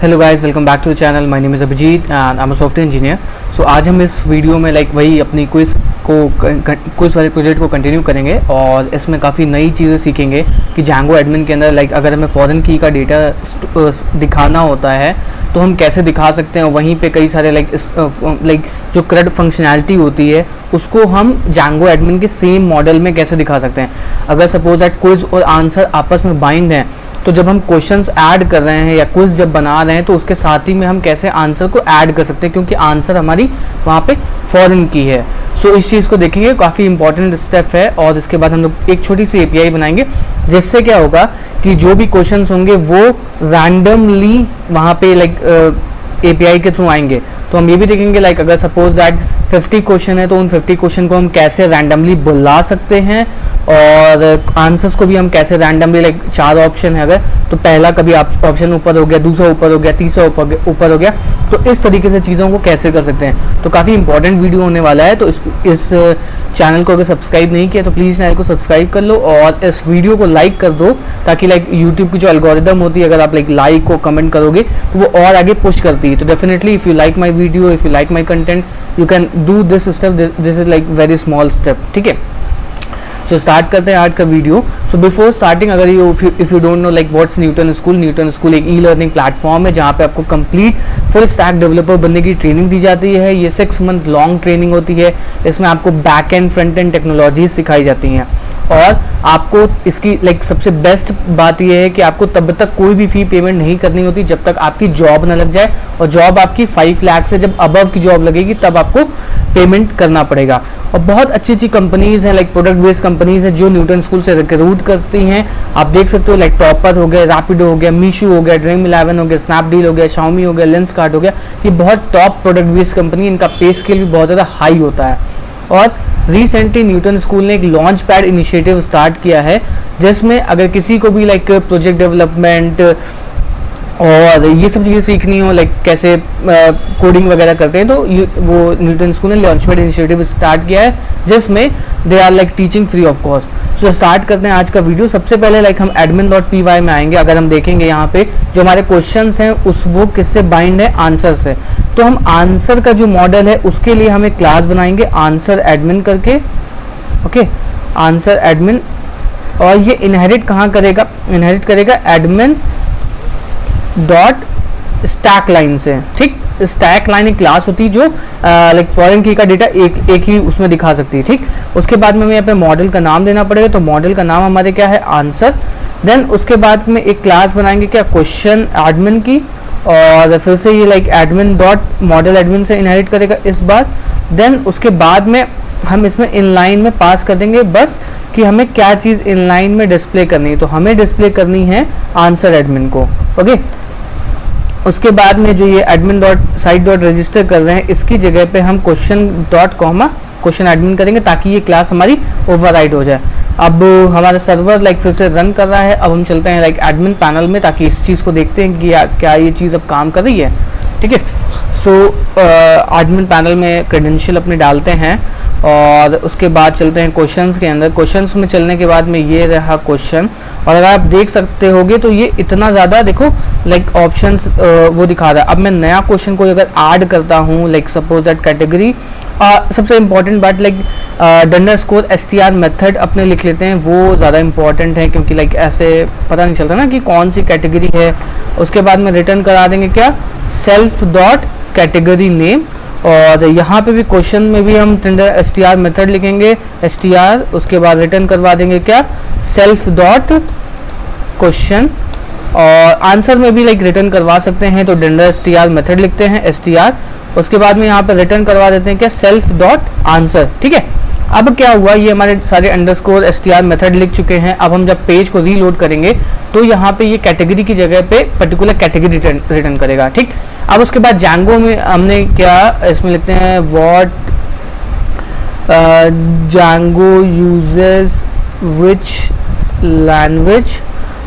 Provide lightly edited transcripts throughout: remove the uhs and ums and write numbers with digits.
Hello guys, welcome back to the channel. My name is Abhijeet and I am a software engineer. So आज हम इस video में वही अपनी क्विज़ वाले प्रोजेक्ट को कंटिन्यू करेंगे और इसमें काफ़ी नई चीज़ें सीखेंगे कि जैंगो एडमिन के अंदर अगर हमें फॉरेन की का डेटा दिखाना होता है तो हम कैसे दिखा सकते हैं। वहीं पे कई सारे जो CRUD फंक्शनैलिटी होती है उसको हम जैंगो एडमिन के सेम मॉडल में कैसे दिखा सकते हैं। अगर सपोज दैट क्विज़ और आंसर आपस में बाइंड हैं तो जब हम क्वेश्चंस ऐड कर रहे हैं या क्विज जब बना रहे हैं तो उसके साथ ही में हम कैसे आंसर को ऐड कर सकते हैं, क्योंकि आंसर हमारी वहाँ पे फॉरेन की है। सो इस चीज़ को देखेंगे, काफ़ी इंपॉर्टेंट स्टेप है। और इसके बाद हम लोग एक छोटी सी API बनाएंगे जिससे क्या होगा कि जो भी क्वेश्चंस होंगे वो रैंडमली वहाँ पे API के थ्रू आएंगे। तो हम ये भी देखेंगे अगर सपोज दैट 50 क्वेश्चन है तो उन 50 क्वेश्चन को हम कैसे रैंडमली बुला सकते हैं और आंसर्स को भी हम कैसे रैंडमली 4 ऑप्शन है अगर तो पहला कभी ऑप्शन ऊपर हो गया, दूसरा ऊपर हो गया, तीसरा ऊपर हो गया, तो इस तरीके से चीज़ों को कैसे कर सकते हैं। तो काफ़ी इंपॉर्टेंट वीडियो होने वाला है। तो इस चैनल को अगर सब्सक्राइब नहीं किया तो प्लीज़ चैनल को सब्सक्राइब कर लो और इस वीडियो को लाइक कर दो, ताकि यूट्यूब की जो एल्गोरिदम होती है अगर आप लाइक को कमेंट करोगे तो वो और आगे पुश करती है। तो definitely if you like my video, if you like my content, you can do this step. This is very small step, ठीक है। सो स्टार्ट करते हैं आज का वीडियो। सो बिफोर स्टार्टिंग, अगर if you don't know what's Newton school एक e-learning platform है जहाँ पे आपको कंप्लीट फुल स्टैक डेवलपर बनने की ट्रेनिंग दी जाती है। ये 6 मंथ लॉन्ग ट्रेनिंग होती है। इसमें आपको back and front end technologies सिखाई जाती हैं और आपको इसकी सबसे बेस्ट बात यह है कि आपको तब तक कोई भी फ़ी पेमेंट नहीं करनी होती जब तक आपकी जॉब ना लग जाए, और जॉब आपकी 5 लाख से जब अबव की जॉब लगेगी तब आपको पेमेंट करना पड़ेगा। और बहुत अच्छी अच्छी कंपनीज़ हैं, प्रोडक्ट बेस्ड कंपनीज़ हैं जो न्यूटन स्कूल से रिक्रूट करती हैं। आप देख सकते हो टॉपर हो गया, रैपिडो हो गया, मीशो हो गया, ड्रीम 11 हो गया, स्नैपडील हो गया, शाओमी हो गया, लेंसकार्ट हो गया। ये बहुत टॉप प्रोडक्ट बेस्ड कंपनी, इनका पे स्केल भी बहुत ज़्यादा हाई होता है। और रिसेंटली न्यूटन स्कूल ने एक लॉन्च पैड इनिशिएटिव स्टार्ट किया है जिसमें अगर किसी को भी प्रोजेक्ट डेवलपमेंट और ये सब चीज़ें सीखनी हो, कैसे कोडिंग वगैरह करते हैं, तो वो न्यूटन स्कूल ने लॉन्च पैड इनिशिएटिव स्टार्ट किया है जिसमें they are teaching free of cost. So start करते हैं आज का वीडियो। सबसे पहले हम admin.py में आएंगे। अगर हम देखेंगे यहाँ पे जो हमारे क्वेश्चंस हैं वो किससे बाइंड है, आंसर से। तो हम आंसर का जो मॉडल है उसके लिए हम एक क्लास बनाएंगे आंसर एडमिन करके, ओके, आंसर एडमिन। और ये इनहेरिट कहाँ करेगा, इनहेरिट करेगा एडमिन डॉट स्टैक लाइन से, ठीक। स्टैक लाइन एक क्लास होती है जो फॉरेन की का डेटा एक ही उसमें दिखा सकती है, ठीक। उसके बाद में हमें यहाँ पे मॉडल का नाम देना पड़ेगा। तो मॉडल का नाम हमारे क्या है, आंसर। देन उसके बाद में एक क्लास बनाएंगे क्या, क्वेश्चन एडमिन की, और फिर से ये एडमिन डॉट मॉडल एडमिन से इनहेरिट करेगा इस बार। देन उसके बाद में हम इसमें इनलाइन में पास कर देंगे बस कि हमें क्या चीज़ इनलाइन में डिस्प्ले करनी है। तो हमें डिस्प्ले करनी है आंसर एडमिन को, ओके। उसके बाद में जो ये admin dot site dot register कर रहे हैं इसकी जगह पे हम question dot comma question admin करेंगे ताकि ये क्लास हमारी ओवरराइड हो जाए। अब हमारा सर्वर फिर से रन कर रहा है। अब हम चलते हैं एडमिन पैनल में ताकि इस चीज़ को देखते हैं कि क्या ये चीज़ अब काम कर रही है, ठीक है। सो एडमिन पैनल में क्रेडेंशियल अपने डालते हैं और उसके बाद चलते हैं क्वेश्चंस के अंदर। क्वेश्चंस में चलने के बाद में ये रहा क्वेश्चन, और अगर आप देख सकते होगे तो ये इतना ज़्यादा देखो ऑप्शंस वो दिखा रहा है। अब मैं नया क्वेश्चन को अगर ऐड करता हूँ सपोज दैट कैटेगरी, सबसे इम्पॉर्टेंट बात $str मेथड अपने लिख लेते हैं, वो ज़्यादा इंपॉर्टेंट है क्योंकि ऐसे पता नहीं चलता ना कि कौन सी कैटेगरी है। उसके बाद में रिटर्न करा देंगे क्या, सेल्फ डॉट कैटेगरी नेम। और यहाँ पे भी क्वेश्चन में भी हम str मेथड लिखेंगे str, उसके बाद रिटर्न करवा देंगे क्या, सेल्फ डॉट क्वेश्चन। और आंसर में भी रिटर्न करवा सकते हैं तो str मेथड लिखते हैं str, उसके बाद में यहाँ पे रिटर्न करवा देते हैं क्या, सेल्फ डॉट आंसर, ठीक है। अब क्या हुआ, ये हमारे सारे str मेथड लिख चुके हैं। अब हम जब पेज को रीलोड करेंगे तो यहाँ पे ये कैटेगरी की जगह पे पर्टिकुलर कैटेगरी रिटर्न करेगा, ठीक। अब उसके बाद जैंगो में हमने क्या इसमें लिखते हैं, what Django uses which language,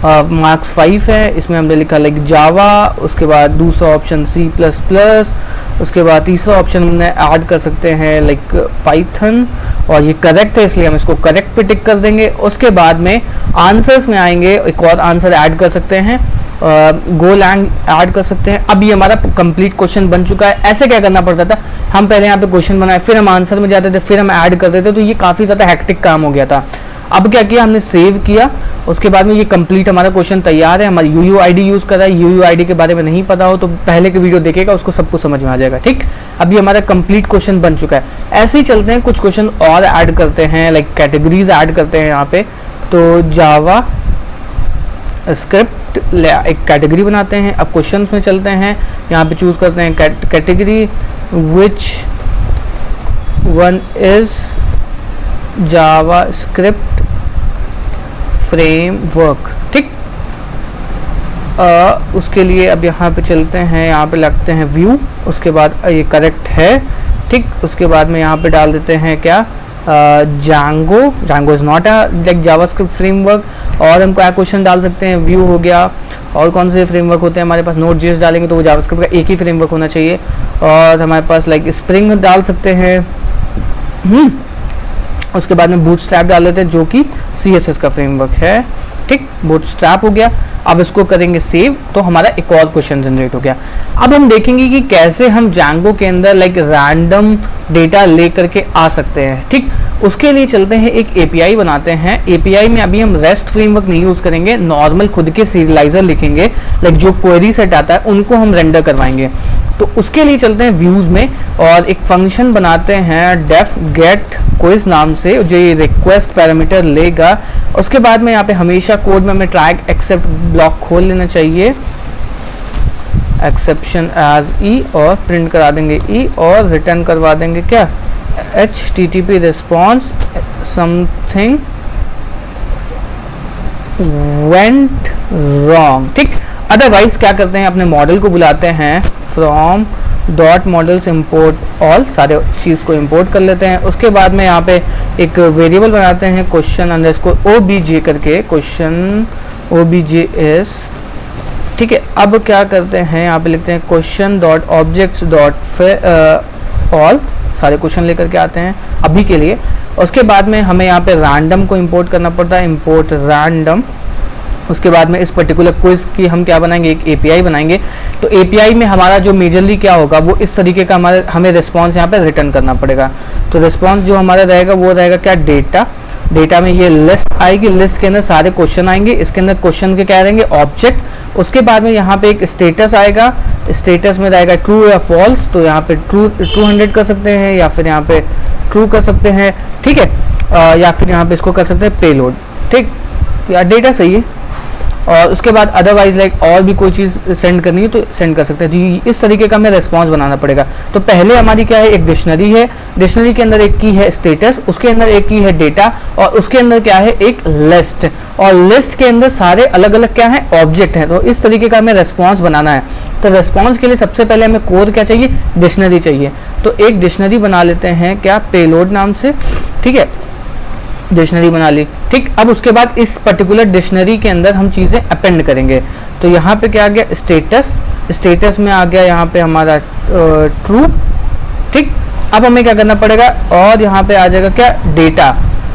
marks 5 है। इसमें हमने लिखा जावा, उसके बाद दूसरा ऑप्शन C++, उसके बाद तीसरा ऑप्शन हमने ऐड कर सकते हैं पाइथन, और ये करेक्ट है इसलिए हम इसको करेक्ट पे टिक कर देंगे। उसके बाद में आंसर्स में आएंगे, एक और आंसर ऐड कर सकते हैं गोलैंग ऐड कर सकते हैं। अब ये हमारा कंप्लीट क्वेश्चन बन चुका है। ऐसे क्या करना पड़ता था, हम पहले यहाँ पे क्वेश्चन बनाए, फिर हम आंसर में जाते थे, फिर हम ऐड करते थे, तो ये काफ़ी ज़्यादा हेक्टिक काम हो गया था। अब क्या किया हमने, सेव किया, उसके बाद में ये कंप्लीट हमारा क्वेश्चन तैयार है। हमारी UUID यूज़ कर रहा है, UUID के बारे में नहीं पता हो तो पहले के वीडियो देखेगा, उसको सब कुछ समझ में आ जाएगा। ठीक, अब ये हमारा कंप्लीट क्वेश्चन बन चुका है। ऐसे ही चलते हैं, कुछ क्वेश्चन और ऐड करते हैं, लाइक कैटेगरीज ऐड करते हैं यहाँ पे। तो जावा स्क्रिप्ट एक कैटेगरी बनाते हैं। अब क्वेश्चन में चलते हैं, यहाँ पे चूज करते हैं category which one is Java script framework. ठीक, उसके लिए अब यहाँ पे चलते हैं, यहाँ पे लगते हैं व्यू, उसके बाद ये करेक्ट है। ठीक, उसके बाद में यहाँ पे डाल देते हैं क्या, Django is not a like JavaScript framework. और हम क्या क्वेश्चन डाल सकते हैं, व्यू हो गया, और कौन से फ्रेमवर्क होते हैं हमारे पास, Node.js डालेंगे तो वो जावास्क्रिप्ट का एक ही फ्रेमवर्क होना चाहिए। और हमारे पास लाइक स्प्रिंग डाल सकते हैं। उसके बाद में बूटस्ट्रैप डाल देते हैं जो कि CSS का फ्रेमवर्क है। ठीक, बूटस्ट्रैप हो गया। अब इसको करेंगे सेव, तो हमारा एक और क्वेश्चन जनरेट हो गया। अब हम देखेंगे कि कैसे हम Django के अंदर लाइक रैंडम डेटा ले करके आ सकते हैं। ठीक, उसके लिए चलते हैं, एक API बनाते हैं। API में अभी हम REST फ्रेमवर्क नहीं यूज़ करेंगे, नॉर्मल खुद के सीरियलाइजर लिखेंगे, लाइक जो क्वेरी सेट आता है उनको हम रेंडर करवाएंगे। तो उसके लिए चलते हैं व्यूज़ में, और एक फंक्शन बनाते हैं डेफ गेट क्विज नाम से, जो ये रिक्वेस्ट पैरामीटर लेगा। उसके बाद में यहाँ पे हमेशा कोड में हमें ट्रैक एक्सेप्ट ब्लॉक खोल लेना चाहिए, एक्सेप्शन एज ई, और प्रिंट करा देंगे ई, और रिटर्न करवा देंगे क्या, HTTP response something went wrong. ठीक, अदरवाइज क्या करते हैं, अपने मॉडल को बुलाते हैं, from dot models import all, सारे चीज़ को इम्पोर्ट कर लेते हैं। उसके बाद में यहाँ पे एक वेरिएबल बनाते हैं, क्वेश्चन अंडरस्कोर OBJ करके, क्वेश्चन OBJS। ठीक है, अब क्या करते हैं, यहाँ पे लिखते हैं question dot objects dot all, सारे क्वेश्चन लेकर के आते हैं अभी के लिए। उसके बाद में हमें यहाँ पे रैंडम को इंपोर्ट करना पड़ता है, इंपोर्ट रैंडम। उसके बाद में इस पर्टिकुलर क्विज की हम क्या बनाएंगे, एक API बनाएंगे। तो API में हमारा जो मेजरली क्या होगा, वो इस तरीके का हमें रिस्पॉन्स यहाँ पे रिटर्न करना पड़ेगा। तो रिस्पॉन्स जो हमारा रहेगा वो रहेगा क्या, डेटा में ये लिस्ट आएगी, लिस्ट के अंदर सारे क्वेश्चन आएंगे, इसके अंदर क्वेश्चन के क्या रहेंगे, ऑब्जेक्ट। उसके बाद में यहाँ पे एक स्टेटस आएगा, स्टेटस में रहेगा ट्रू या फॉल्स, तो यहाँ पे ट्रू 100 कर सकते हैं, या फिर यहाँ पे ट्रू कर सकते हैं। ठीक है, या फिर यहाँ पे इसको कर सकते हैं पेलोड। ठीक, या डेटा सही है। और उसके बाद अदरवाइज लाइक और भी कोई चीज़ सेंड करनी है तो सेंड कर सकते हैं जी। इस तरीके का हमें रिस्पॉन्स बनाना पड़ेगा। तो पहले हमारी क्या है, एक डिक्शनरी है, डिक्शनरी के अंदर एक की है स्टेटस, उसके अंदर एक की है डेटा, और उसके अंदर क्या है, एक लिस्ट, और लिस्ट के अंदर सारे अलग अलग क्या है, ऑब्जेक्ट हैं। तो इस तरीके का हमें रिस्पॉन्स बनाना है। तो रिस्पॉन्स के लिए सबसे पहले हमें कोड क्या चाहिए, डिक्शनरी चाहिए। तो एक डिक्शनरी बना लेते हैं क्या, पेलोड नाम से। ठीक है, डिक्शनरी बना ली। ठीक, अब उसके बाद इस पर्टिकुलर डिक्शनरी के अंदर हम चीज़ें अपेंड करेंगे। तो यहाँ पे क्या आ गया, स्टेटस, स्टेटस में आ गया यहाँ पे हमारा ट्रू। ठीक, अब हमें क्या करना पड़ेगा, और यहाँ पे आ जाएगा क्या, डेटा।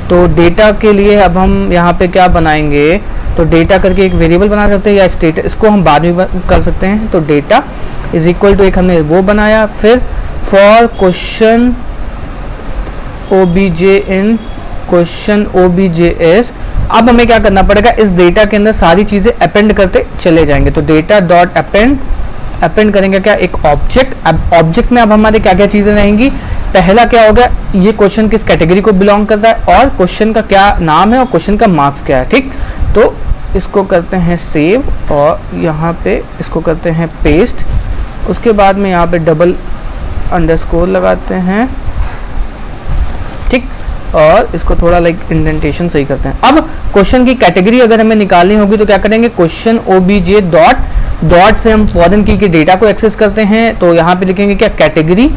तो डेटा के लिए अब हम यहाँ पे क्या बनाएंगे, तो डेटा करके एक वेरिएबल बना सकते हैं, या स्टेटस, इसको हम बाद में कर सकते हैं। तो डेटा इज इक्वल टू एक हमने वो बनाया, फिर for question OBJ in question OBJS। अब हमें क्या करना पड़ेगा, इस डेटा के अंदर सारी चीज़ें अपेंड करते चले जाएंगे। तो डेटा डॉट अपेंड करेंगे क्या, एक ऑब्जेक्ट। अब ऑब्जेक्ट में अब हमारे क्या क्या चीज़ें रहेंगी, पहला क्या होगा, ये क्वेश्चन किस कैटेगरी को बिलोंग करता है, और क्वेश्चन का क्या नाम है, और क्वेश्चन का मार्क्स क्या है। ठीक, तो इसको करते हैं सेव, और यहाँ पे इसको करते हैं पेस्ट। उसके बाद में यहाँ पे डबल अंडरस्कोर लगाते हैं। ठीक, और इसको थोड़ा लाइक इंडेंटेशन सही करते हैं। अब क्वेश्चन की कैटेगरी अगर हमें निकालनी होगी तो क्या करेंगे, क्वेश्चन OBJ डॉट से हम फॉरेन की के डेटा को एक्सेस करते हैं। तो यहाँ पे लिखेंगे क्या, कैटेगरी।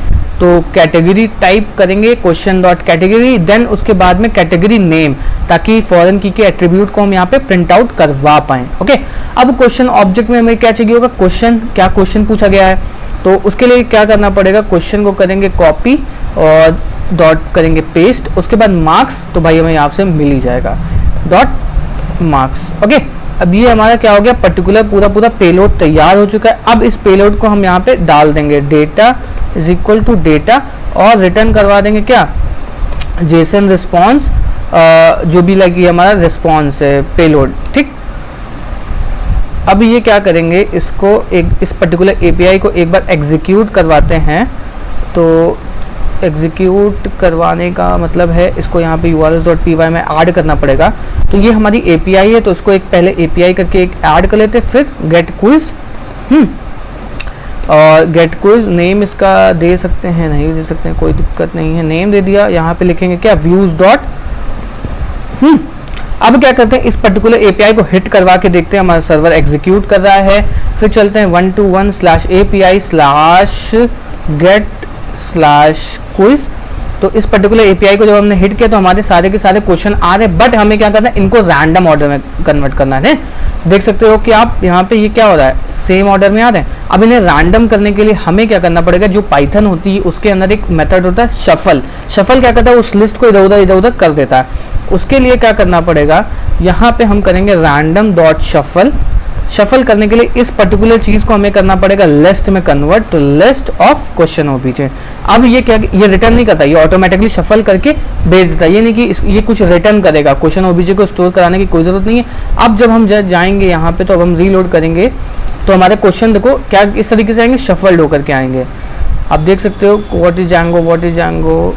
तो कैटेगरी टाइप करेंगे क्वेश्चन डॉट कैटेगरी, देन उसके बाद में कैटेगरी नेम, ताकि फॉरेन की के एट्रीब्यूट को हम यहाँ पे प्रिंट आउट करवा पाएं। ओके, अब क्वेश्चन ऑब्जेक्ट में हमें क्या चाहिए होगा, क्वेश्चन, क्या क्वेश्चन पूछा गया है। तो उसके लिए क्या करना पड़ेगा, क्वेश्चन को करेंगे कॉपी और डॉट करेंगे पेस्ट। उसके बाद मार्क्स, तो भाई हमें यहाँ से मिल ही जाएगा डॉट मार्क्स। ओके, अब ये हमारा क्या हो गया, पर्टिकुलर पूरा पेलोड तैयार हो चुका है। अब इस पेलोड को हम यहाँ पे डाल देंगे, data is equal to data, और रिटर्न करवा देंगे क्या, जेसन रिस्पॉन्स, जो भी लगी हमारा रिस्पॉन्स है पेलोड, ठीक। अब ये क्या करेंगे, इसको इस पर्टिकुलर एपीआई को एक बार एग्जीक्यूट करवाते हैं। तो एग्जीक्यूट करवाने का मतलब है इसको यहाँ पे urls.py में ऐड करना पड़ेगा। तो ये हमारी एपीआई है, तो इसको एक पहले एपीआई करके एक ऐड कर लेते, फिर गेट क्विज, और गेट क्विज नेम इसका दे सकते हैं, नहीं दे सकते हैं, कोई दिक्कत नहीं है, नेम दे दिया। यहाँ पे लिखेंगे क्या, व्यूज डॉट। अब क्या करते हैं, इस पर्टिकुलर एपीआई को हिट करवा के देखते हैं, हमारा सर्वर एग्जीक्यूट कर रहा है। फिर चलते हैं 121/API/get/quiz। तो इस पर्टिकुलर एपीआई को जब हमने हिट किया तो हमारे सारे के सारे क्वेश्चन आ रहे, बट हमें क्या करना है, इनको रैंडम ऑर्डर में कन्वर्ट करना है। देख सकते हो कि आप यहाँ पे ये क्या हो रहा है, सेम ऑर्डर में आ रहे हैं। अब इन्हें रैंडम करने के लिए हमें क्या करना पड़ेगा, जो पाइथन होती है उसके अंदर एक मेथड होता है शफल। शफल क्या करता है, उस लिस्ट को इधर उधर कर देता है। उसके लिए क्या करना पड़ेगा, यहाँ पे हम करेंगे रैंडम डॉट शफल। शफल करने के लिए इस पर्टिकुलर चीज को हमें करना पड़ेगा लिस्ट में कन्वर्ट, तो लिस्ट ऑफ क्वेश्चन ओबीजे। अब ये क्या, ये रिटर्न नहीं करता, ये ऑटोमेटिकली शफल करके भेज देता है। ये नहीं कि ये कुछ रिटर्न करेगा, क्वेश्चन ओबीजे को स्टोर कराने की कोई जरूरत नहीं है। अब जब हम जाएंगे यहाँ पे, तो अब हम रीलोड करेंगे तो हमारे क्वेश्चन देखो क्या इस तरीके से आएंगे, शफल्ड होकर के आएंगे। आप देख सकते हो what is Django,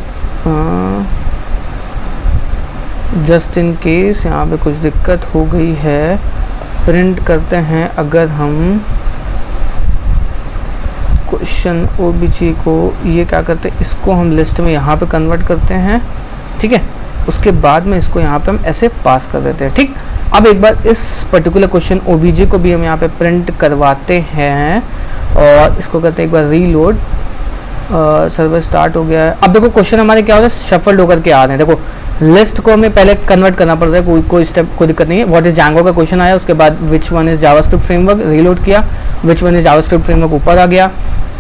just in case यहाँ पे कुछ दिक्कत हो गई है, प्रिंट करते हैं। अगर हम क्वेश्चन ओबीजे को ये क्या करते हैं, इसको हम लिस्ट में यहाँ पे कन्वर्ट करते हैं, ठीक है। उसके बाद में इसको यहाँ पे हम ऐसे पास कर देते हैं, ठीक। अब एक बार इस पर्टिकुलर क्वेश्चन ओबीजे को भी हम यहाँ पे प्रिंट करवाते हैं, और इसको करते हैं एक बार रीलोड। सर्वर स्टार्ट हो गया है। अब देखो क्वेश्चन हमारे क्या हो रहा है, शफल्ड होकर के आ रहे हैं। देखो लिस्ट को हमें पहले कन्वर्ट करना पड़ता है, कोई स्टेप, कोई दिक्कत नहीं है। व्हाट इज जैंगो का क्वेश्चन आया, उसके बाद which one is JavaScript framework, reload किया, which one is JavaScript framework ऊपर आ गया,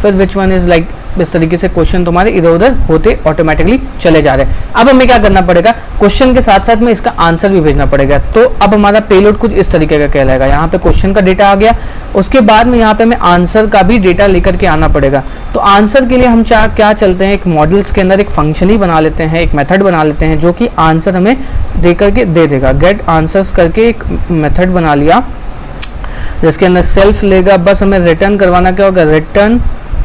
फिर विच वन इज लाइक, इस तरीके से क्वेश्चन तुम्हारे इधर उधर होते ऑटोमेटिकली चले जा रहे हैं। अब हमें क्या करना पड़ेगा, क्वेश्चन के साथ साथ में इसका आंसर भी भेजना पड़ेगा। तो अब हमारा पेलोड कुछ इस तरीके का कहलाएगा। यहाँ पे क्वेश्चन का डेटा आ गया, उसके बाद में यहाँ पे हमें आंसर का भी डेटा लेकर के आना पड़ेगा। तो आंसर के लिए हम क्या चलते हैं, एक मॉडल्स के अंदर एक फंक्शन ही बना लेते हैं, एक मेथड बना लेते हैं, जो कि आंसर हमें दे करके दे देगा। गेट आंसर्स करके एक मेथड बना लिया, जिसके अंदर सेल्फ लेगा। बस हमें रिटर्न करवाना क्या होगा, return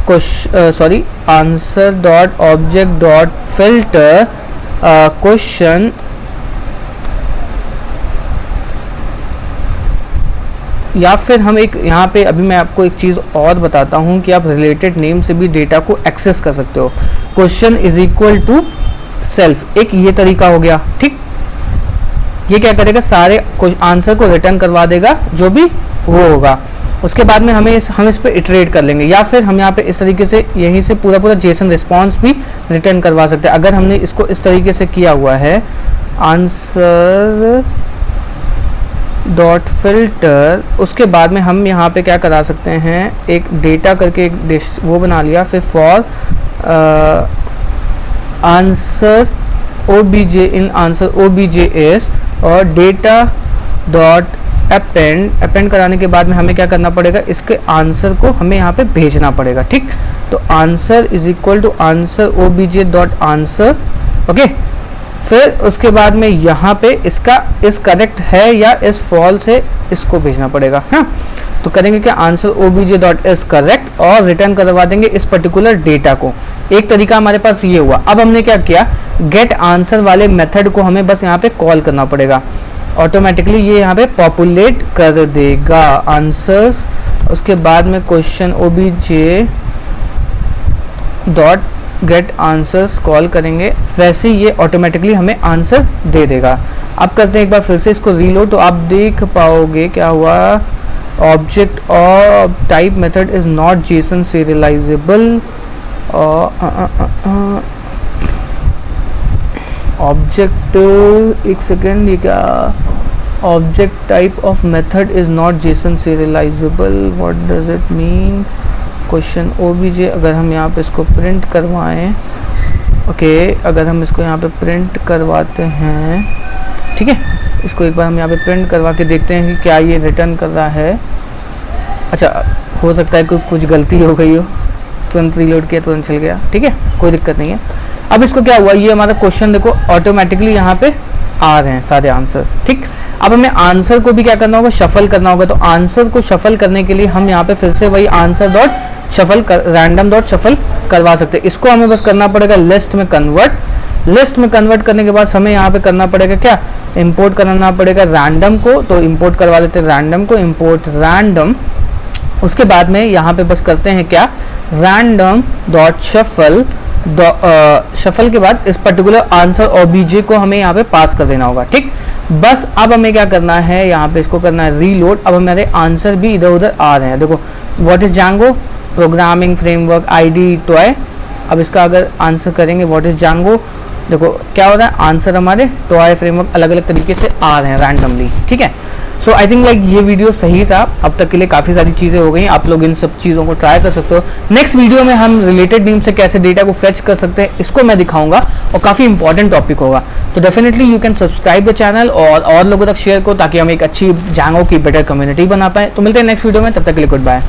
answer dot object dot filter question, या फिर हम एक यहाँ पे अभी मैं आपको एक चीज़ और बताता हूँ कि आप रिलेटेड नेम से भी डेटा को एक्सेस कर सकते हो। Question is equal to self, एक ये तरीका हो गया, ठीक। ये क्या करेगा, सारे आंसर को रिटर्न करवा देगा जो भी वो होगा। उसके बाद में हम इस पे इटरेट कर लेंगे, या फिर हम यहाँ पे इस तरीके से यहीं से पूरा जेसन रिस्पॉन्स भी रिटर्न करवा सकते हैं। अगर हमने इसको इस तरीके से किया हुआ है, आंसर डॉट फिल्टर, उसके बाद में हम यहाँ पे क्या करा सकते हैं, एक डेटा करके एक वो बना लिया, फिर for answer OBJ in answer OBJS, और डेटा डॉट अपेंड कराने के बाद में हमें क्या करना पड़ेगा, इसके आंसर को हमें यहाँ पे भेजना पड़ेगा, ठीक। तो answer is equal to answer OBJ dot answer, okay. फिर उसके बाद में यहाँ पे इसका इस करेक्ट है या इस फॉल्स है, इसको भेजना पड़ेगा, हाँ। तो करेंगे क्या, answer OBJ dot is correct, और रिटर्न करवा देंगे इस पर्टिकुलर डेटा को। एक तरीका हमारे पास ये हुआ। अब हमने क्या किया, गेट आंसर वाले मेथड को हमें बस यहाँ पे कॉल करना पड़ेगा, ऑटोमेटिकली ये यहाँ पे पॉपुलेट कर देगा आंसर्स। उसके बाद में question OBJ dot gate answers call करेंगे, वैसे ये ऑटोमेटिकली हमें आंसर दे देगा। अब करते हैं एक बार फिर से इसको रीलोड, तो आप देख पाओगे क्या हुआ, ऑब्जेक्ट और type method is not Jason serialisable, object, एक सेकेंड, ये क्या, object type of method is not Jason serialisable, what does it mean. Question OBJ, अगर हम यहाँ पे इसको प्रिंट करवाएं, ओके, अगर हम इसको यहाँ पे प्रिंट करवाते हैं, ठीक है, इसको एक बार हम यहाँ पे प्रिंट करवा के देखते हैं कि क्या ये रिटर्न कर रहा है। अच्छा, हो सकता है कुछ गलती हो गई हो, तुरंत रीलोड किया तुरंत चल गया, ठीक है, कोई दिक्कत नहीं है। अब इसको क्या हुआ, ये हमारा क्वेश्चन देखो ऑटोमेटिकली यहाँ पे आ रहे हैं सारे आंसर, ठीक। अब हमें आंसर को भी क्या करना होगा, शफल करना होगा। तो आंसर को शफल करने के लिए हम यहाँ पे फिर से वही answer dot shuffle random dot shuffle करवा सकते हैं। इसको हमें बस करना पड़ेगा लिस्ट में कन्वर्ट। लिस्ट में कन्वर्ट करने के बाद हमें यहाँ पे करना पड़ेगा क्या, इंपोर्ट करना पड़ेगा रैंडम को। तो इंपोर्ट करवा लेते हैं रैंडम को, इंपोर्ट रैंडम। उसके बाद में यहाँ पे बस करते हैं क्या, रैंडम डॉट शफल। शफल के बाद इस पर्टिकुलर आंसर ऑब्जेक्ट को हमें यहाँ पे पास कर देना होगा, ठीक। बस अब हमें क्या करना है, यहाँ पे इसको करना है रीलोड। अब हमारे आंसर भी इधर उधर आ रहे हैं। देखो what is Django, programming framework ID toy. अब इसका अगर आंसर करेंगे व्हाट इज जांगो, देखो क्या हो रहा है, आंसर हमारे टॉय फ्रेमवर्क अलग अलग तरीके से आ रहे हैं रैंडमली, ठीक है। सो आई थिंक लाइक ये वीडियो सही था। अब तक के लिए काफ़ी सारी चीज़ें हो गई, आप लोग इन सब चीज़ों को ट्राई कर सकते हो। नेक्स्ट वीडियो में हम रिलेटेड नेम से कैसे डेटा को फेच कर सकते हैं इसको मैं दिखाऊंगा, और काफ़ी इंपॉर्टेंट टॉपिक होगा। तो definitely you can subscribe the channel और लोगों तक शेयर करो, ताकि हम एक अच्छी जांगो की बेटर कम्युनिटी बना पाए। तो मिलते हैं नेक्स्ट वीडियो में, तब तक के लिए गुड बाय।